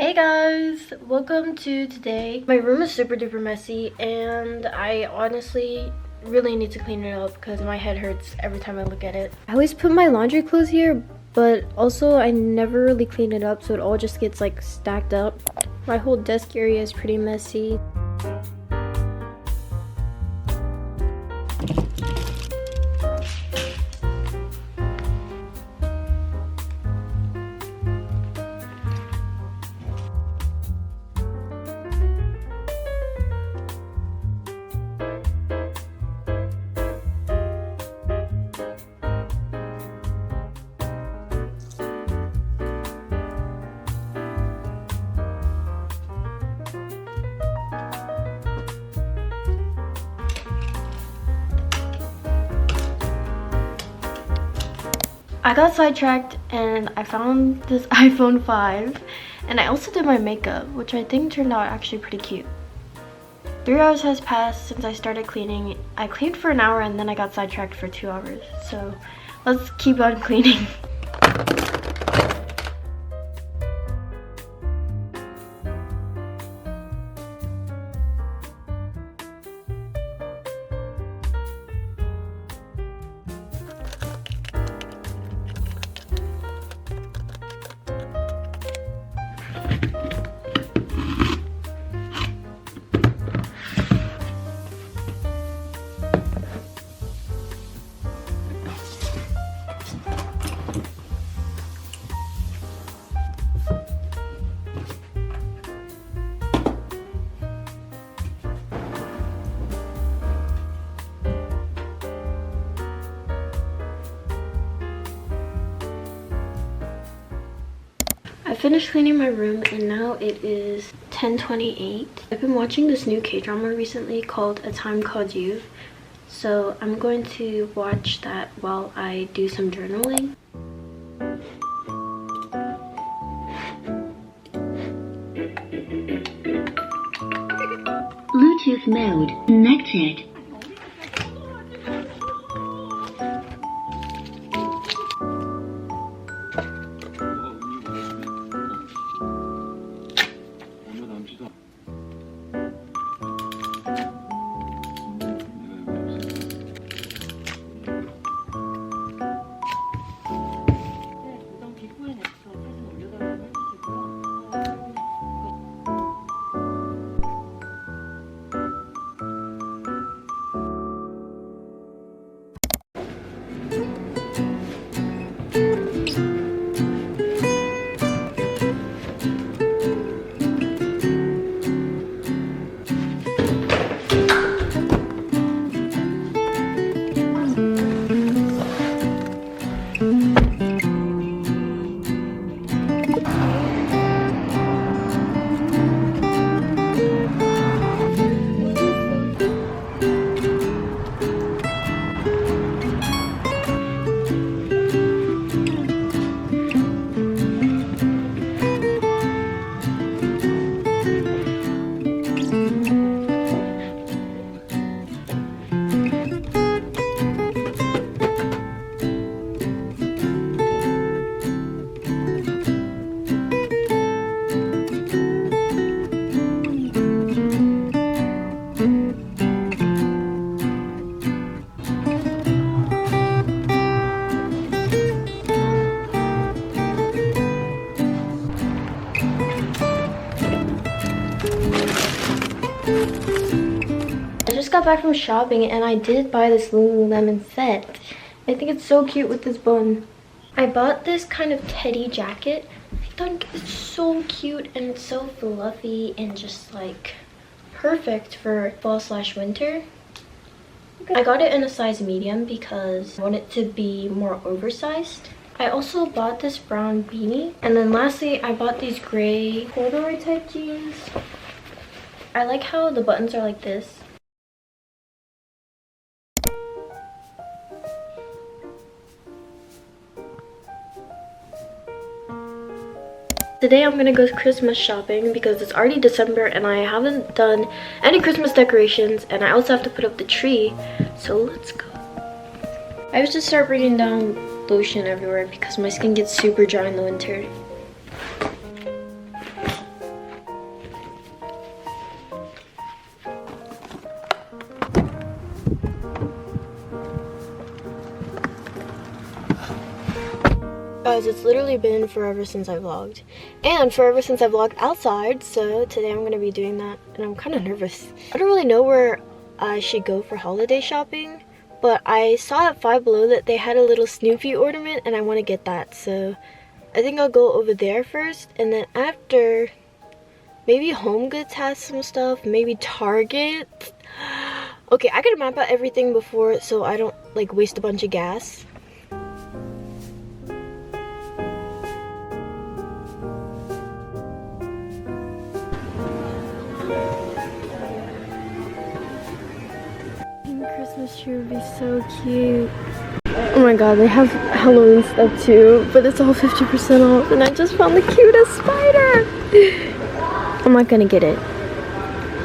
Hey guys, welcome to today. My room is super duper messy and I honestly really need to clean it up because my head hurts every time I look at it. I always put my laundry clothes here, but also I never really clean it up, so it all just gets like stacked up. My whole desk area is pretty messy. I got sidetracked and I found this iPhone 5 and I also did my makeup, which I think turned out actually pretty cute. 3 hours has passed since I started cleaning. I cleaned for an hour and then I got sidetracked for 2 hours. So let's keep on cleaning. I finished cleaning my room and now it is 10:28. I've been watching this new K-drama recently called A Time Called You. So I'm going to watch that while I do some journaling. Bluetooth mode connected. I just got back from shopping and I did buy this Lululemon set. I think it's so cute with this bun. I bought this kind of teddy jacket. I think it's so cute and it's so fluffy and just like perfect for fall/winter. I got it in a size medium because I want it to be more oversized. I also bought this brown beanie. And then lastly, I bought these gray corduroy type jeans. I like how the buttons are like this. Today I'm gonna go Christmas shopping because it's already December and I haven't done any Christmas decorations and I also have to put up the tree. So let's go. I have to start bringing down lotion everywhere because my skin gets super dry in the winter. guys, it's literally been forever since I vlogged. And forever since I vlogged outside, so today I'm gonna be doing that, and I'm kind of nervous. I don't really know where I should go for holiday shopping, but I saw at Five Below that they had a little Snoopy ornament, and I want to get that, so I think I'll go over there first, and then after, maybe Home Goods has some stuff, maybe Target. Okay, I gotta map out everything before, so I don't like waste a bunch of gas. Christmas tree would be so cute. Oh my god, they have Halloween stuff too, but it's all 50% off, and I just found the cutest spider. I'm not gonna get it.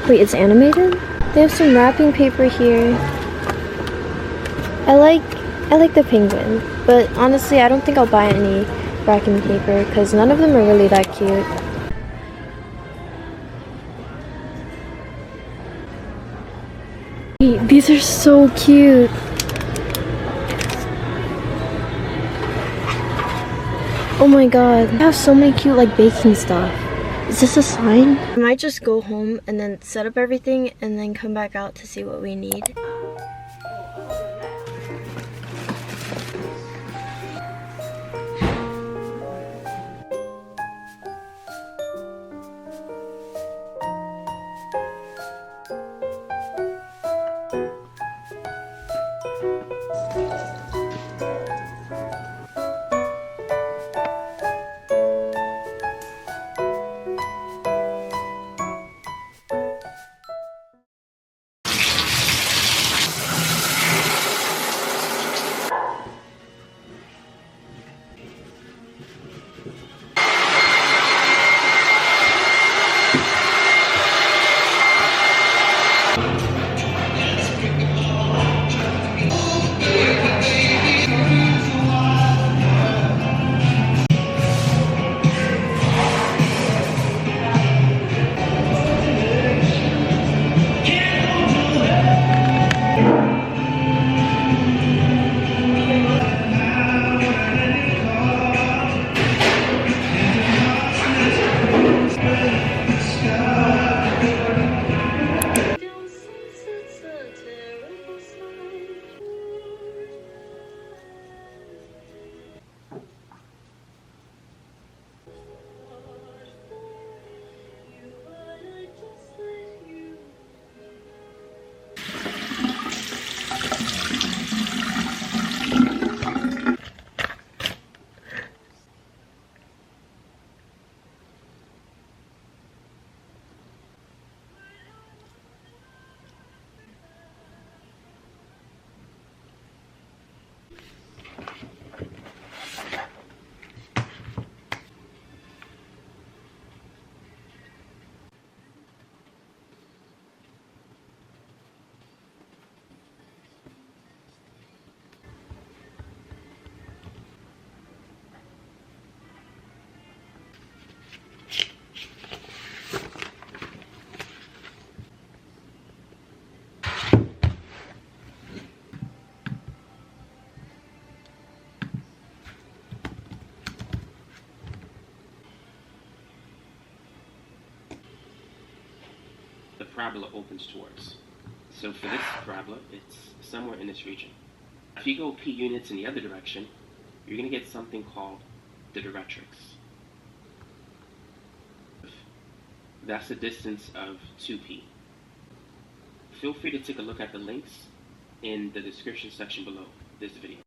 Wait, it's animated? They have some wrapping paper here. I like the penguin, but honestly, I don't think I'll buy any wrapping paper because none of them are really that cute. These are so cute. Oh my god, they have so many cute like baking stuff. Is this a sign? I might just go home and then set up everything and then come back out to see what we need. The parabola opens towards. So for this parabola, it's somewhere in this region. If you go p units in the other direction, you're going to get something called the directrix. That's the distance of 2p. Feel free to take a look at the links in the description section below this video.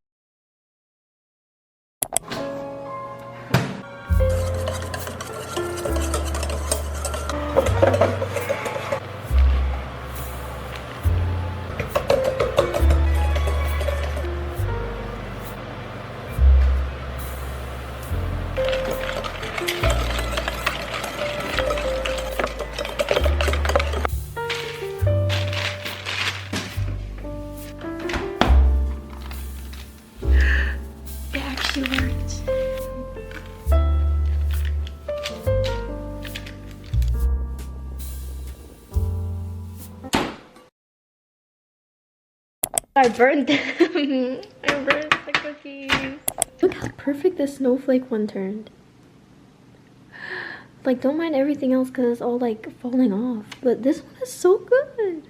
I burned them. I burned the cookies. Look how perfect this snowflake one turned. Like, don't mind everything else because it's all like falling off. But this one is so good.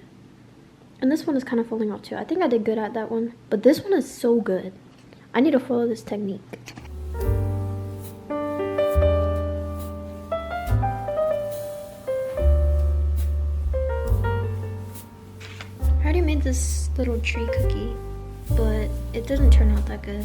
And this one is kind of falling off too. I think I did good at that one. But this one is so good. I need to follow this technique. I already made this little tree cookie, but it didn't turn out that good.